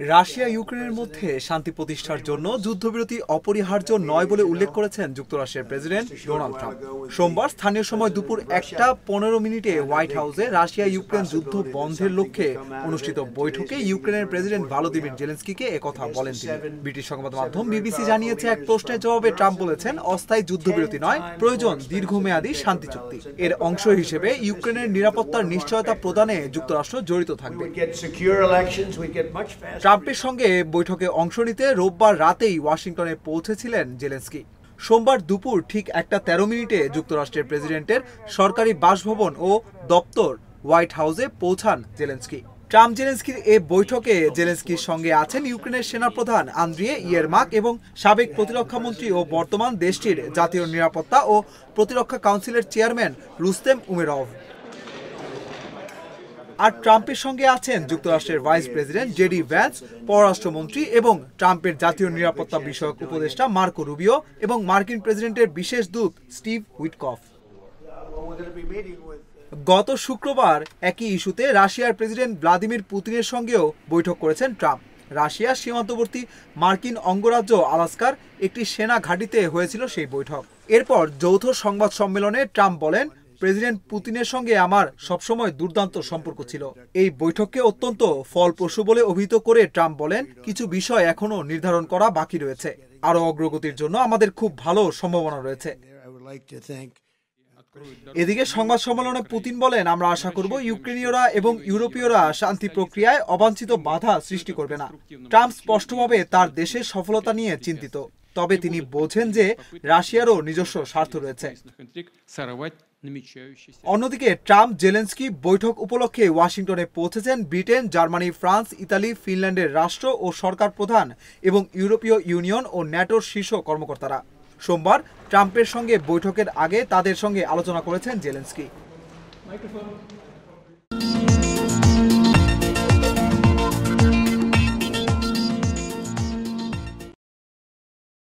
Russia ইউক্রেনের মধ্যে শান্তি প্রতিষ্ঠার জন্য যুদ্ধবিরতি অপরিহার্য নয় বলে উল্লেখ করেছেন যুক্তরাষ্ট্রের প্রেসিডেন্ট ডোনাল্ড ট্রাম্প। সোমবার স্থানীয় সময় দুপুর 1:15 হোয়াইট হাউসে রাশিয়া ইউক্রেন যুদ্ধ বন্ধের লক্ষ্যে অনুষ্ঠিত বৈঠকে ইউক্রেনের প্রেসিডেন্ট ভলোদিমির জেলেনস্কিকে একথা বলেন তিনি। ব্রিটিশ সংবাদ মাধ্যম বিবিসি জানিয়েছে, এক প্রশ্নের জবাবে ট্রাম্প বলেছেন, অস্থায়ী যুদ্ধবিরতি নয়, প্রয়োজন দীর্ঘমেয়াদী শান্তি চুক্তি। এর অংশ হিসেবে ইউক্রেনের নিরাপত্তার নিশ্চয়তা প্রদানে যুক্তরাষ্ট্র জড়িত থাকবে। ট্রাম্পের সঙ্গে বৈঠকে অংশ নিতে রোববার রাতেই ওয়াশিংটনে পৌঁছেছিলেন জেলেনস্কি। সোমবার দুপুর ঠিক 1:13 যুক্তরাষ্ট্রের প্রেসিডেন্টের সরকারি বাসভবন ও দপ্তর হোয়াইট হাউসে পৌঁছান জেলেনস্কি। ট্রাম্প জেলেনস্কির এ বৈঠকে জেলেনস্কির সঙ্গে আছেন ইউক্রেনের সেনাপ্রধান আন্দ্রিয়ে ইয়েরমাক এবং সাবেক প্রতিরক্ষামন্ত্রী ও বর্তমান দেশটির জাতীয় নিরাপত্তা ও প্রতিরক্ষা কাউন্সিলের চেয়ারম্যান রুস্তেম উমেরভ। আর ট্রাম্পের সঙ্গে আছেন যুক্তরাষ্ট্রের ভাইস প্রেসিডেন্ট জেডি ভ্যান্স, পররাষ্ট্রমন্ত্রী এবং ট্রাম্পের জাতীয় নিরাপত্তা বিষয়ক উপদেষ্টা মার্কো রুবিও এবং মার্কিন প্রেসিডেন্টের বিশেষ দূত স্টিভ উইটকফ। গত শুক্রবার একই ইস্যুতে রাশিয়ার প্রেসিডেন্ট ভ্লাদিমির পুতিনের সঙ্গেও বৈঠক করেছেন ট্রাম্প। রাশিয়ার সীমান্তবর্তী মার্কিন অঙ্গরাজ্য আলাস্কার একটি সেনা ঘাঁটিতে হয়েছিল সেই বৈঠক। এরপর যৌথ সংবাদ সম্মেলনে ট্রাম্প বলেন, প্রেসিডেন্ট পুতিনের সঙ্গে আমার সবসময় দুর্দান্ত সম্পর্ক ছিল। এই বৈঠককে অত্যন্ত ফলপ্রসূ বলে অভিহিত করে ট্রাম্প বলেন, কিছু বিষয় এখনো নির্ধারণ করা বাকি রয়েছে। আরও অগ্রগতির জন্য আমাদের খুব ভালো সম্ভাবনা রয়েছে। এদিকে সংবাদ সম্মেলনে পুতিন বলেন, আমরা আশা করব ইউক্রেনীয়রা এবং ইউরোপীয়রা শান্তি প্রক্রিয়ায় অবাঞ্ছিত বাধা সৃষ্টি করবে না। ট্রাম্প স্পষ্টভাবে তার দেশের সফলতা নিয়ে চিন্তিত, তবে তিনি বোঝেন যে রাশিয়ারও নিজস্ব স্বার্থ রয়েছে। অন্যদিকে ট্রাম্প জেলেনস্কি বৈঠক উপলক্ষে ওয়াশিংটনে পৌঁছেছেন ব্রিটেন, জার্মানি, ফ্রান্স, ইতালি, ফিনল্যান্ডের রাষ্ট্র ও সরকার প্রধান এবং ইউরোপীয় ইউনিয়ন ও ন্যাটোর শীর্ষ কর্মকর্তারা। সোমবার ট্রাম্পের সঙ্গে বৈঠকের আগে তাদের সঙ্গে আলোচনা করেছেন জেলেনস্কি।